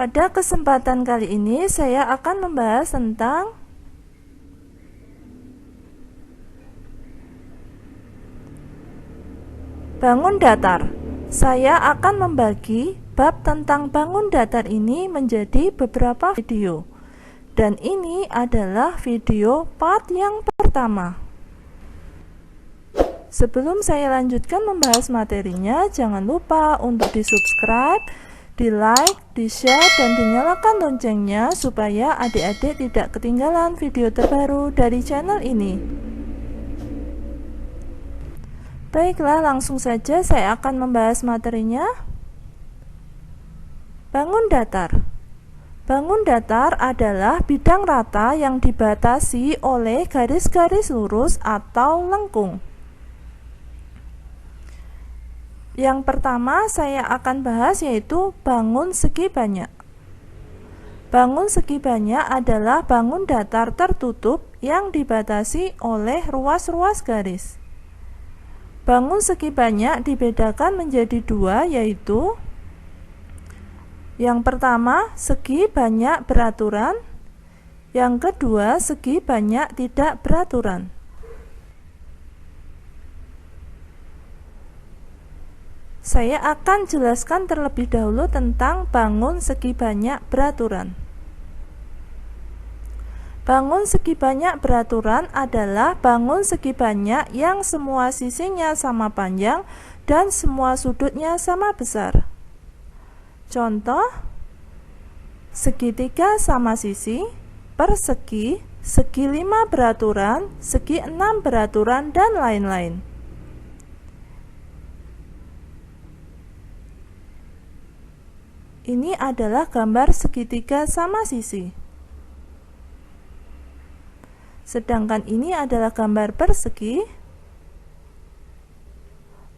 Pada kesempatan kali ini saya akan membahas tentang bangun datar. Saya akan membagi bab tentang bangun datar ini menjadi beberapa video. Dan ini adalah video part yang pertama. Sebelum saya lanjutkan membahas materinya, jangan lupa untuk di-subscribe, di-like, di-share, dan dinyalakan loncengnya supaya adik-adik tidak ketinggalan video terbaru dari channel ini. Baiklah, langsung saja saya akan membahas materinya. Bangun datar. Bangun datar adalah bidang rata yang dibatasi oleh garis-garis lurus atau lengkung. Yang pertama saya akan bahas yaitu bangun segi banyak. Bangun segi banyak adalah bangun datar tertutup yang dibatasi oleh ruas-ruas garis. Bangun segi banyak dibedakan menjadi dua, yaitu yang pertama segi banyak beraturan, yang kedua segi banyak tidak beraturan. Saya akan jelaskan terlebih dahulu tentang bangun segi banyak beraturan. Bangun segi banyak beraturan adalah bangun segi banyak yang semua sisinya sama panjang dan semua sudutnya sama besar. Contoh, segitiga sama sisi, persegi, segi 5 beraturan, segi 6 beraturan, dan lain-lain. Ini adalah gambar segitiga sama sisi. Sedangkan ini adalah gambar persegi.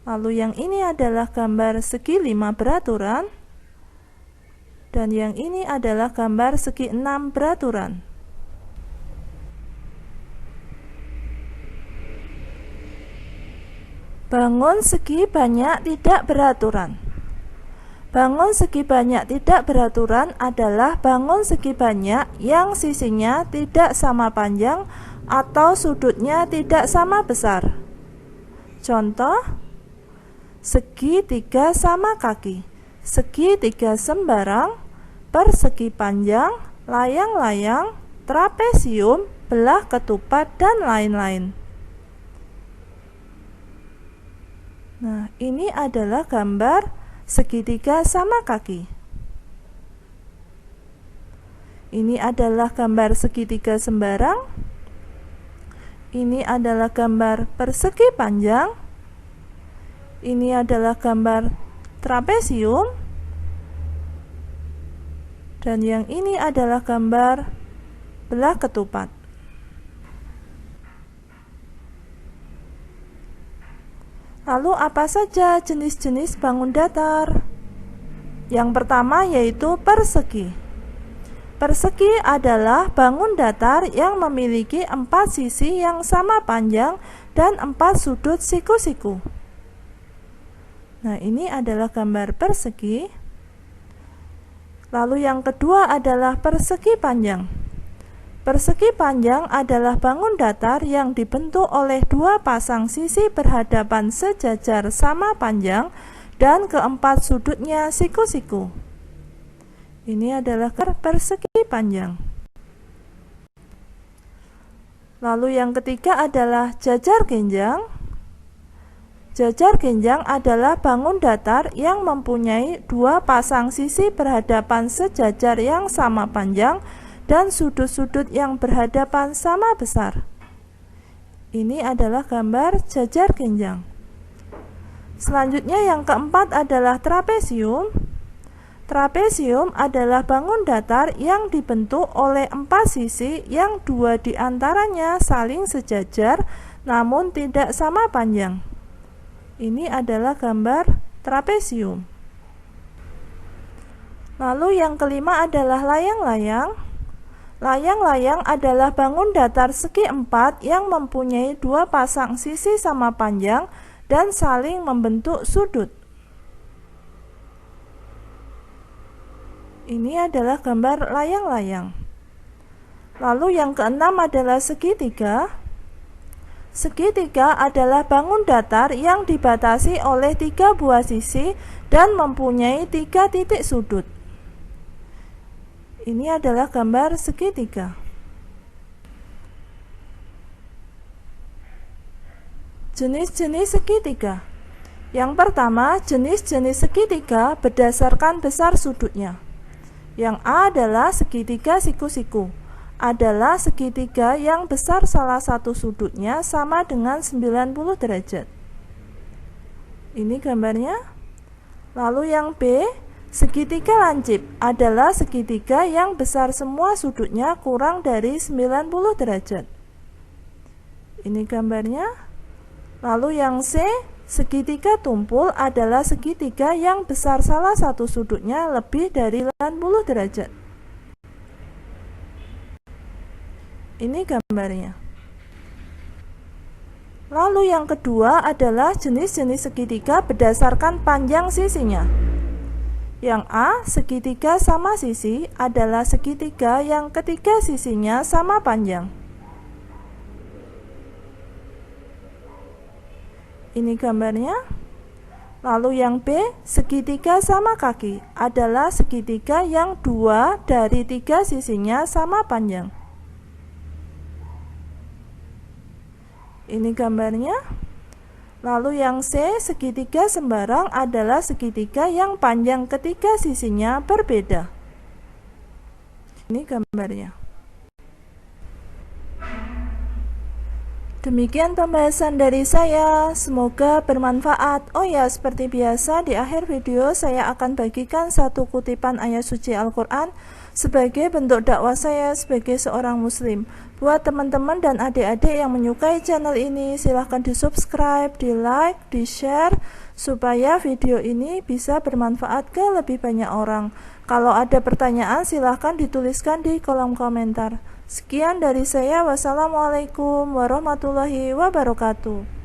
Lalu yang ini adalah gambar segi 5 beraturan. Dan yang ini adalah gambar segi 6 beraturan. Bangun segi banyak tidak beraturan. Bangun segi banyak tidak beraturan adalah bangun segi banyak yang sisinya tidak sama panjang atau sudutnya tidak sama besar. Contoh, segi 3 sama kaki, segi 3 sembarang, persegi panjang, layang-layang, trapesium, belah ketupat, dan lain-lain. Nah, ini adalah gambar segitiga sama kaki. Ini adalah gambar segitiga sembarang. Ini adalah gambar persegi panjang. Ini adalah gambar trapesium. Dan yang ini adalah gambar belah ketupat. Lalu apa saja jenis-jenis bangun datar? Yang pertama yaitu persegi. Persegi adalah bangun datar yang memiliki 4 sisi yang sama panjang dan 4 sudut siku-siku. Nah, ini adalah gambar persegi. Lalu yang kedua adalah persegi panjang. Persegi panjang adalah bangun datar yang dibentuk oleh 2 pasang sisi berhadapan sejajar sama panjang dan keempat sudutnya siku-siku. Ini adalah persegi panjang. Lalu yang ketiga adalah jajar genjang. Jajar genjang adalah bangun datar yang mempunyai 2 pasang sisi berhadapan sejajar yang sama panjang dan sudut-sudut yang berhadapan sama besar. Ini adalah gambar jajar genjang. Selanjutnya yang keempat adalah trapesium. Trapesium adalah bangun datar yang dibentuk oleh 4 sisi yang 2 diantaranya saling sejajar namun tidak sama panjang. Ini adalah gambar trapesium. Lalu yang kelima adalah layang-layang. Layang-layang adalah bangun datar segi 4 yang mempunyai 2 pasang sisi sama panjang dan saling membentuk sudut. Ini adalah gambar layang-layang. Lalu yang keenam adalah segitiga. Segitiga adalah bangun datar yang dibatasi oleh 3 buah sisi dan mempunyai 3 titik sudut. Ini adalah gambar segitiga. Jenis-jenis segitiga. Yang pertama, jenis-jenis segitiga berdasarkan besar sudutnya. Yang A adalah segitiga siku-siku. Adalah segitiga yang besar salah satu sudutnya sama dengan 90 derajat. Ini gambarnya. Lalu yang B, segitiga lancip. Adalah segitiga yang besar semua sudutnya kurang dari 90 derajat. Ini gambarnya. Lalu yang C, segitiga tumpul adalah segitiga yang besar salah satu sudutnya lebih dari 90 derajat. Ini gambarnya. Lalu yang kedua adalah jenis-jenis segitiga berdasarkan panjang sisinya. Yang A, segitiga sama sisi adalah segitiga yang ketiga sisinya sama panjang. Ini gambarnya. Lalu yang B, segitiga sama kaki adalah segitiga yang 2 dari 3 sisinya sama panjang. Ini gambarnya. Lalu yang C, segitiga sembarang adalah segitiga yang panjang ketiga sisinya berbeda. Ini gambarnya. Demikian pembahasan dari saya, semoga bermanfaat. Oh ya, seperti biasa di akhir video saya akan bagikan satu kutipan ayat suci Al-Quran sebagai bentuk dakwah saya sebagai seorang muslim. Buat teman-teman dan adik-adik yang menyukai channel ini, silahkan di subscribe, di like, di share, supaya video ini bisa bermanfaat ke lebih banyak orang. Kalau ada pertanyaan silahkan dituliskan di kolom komentar. Sekian dari saya, wassalamualaikum warahmatullahi wabarakatuh.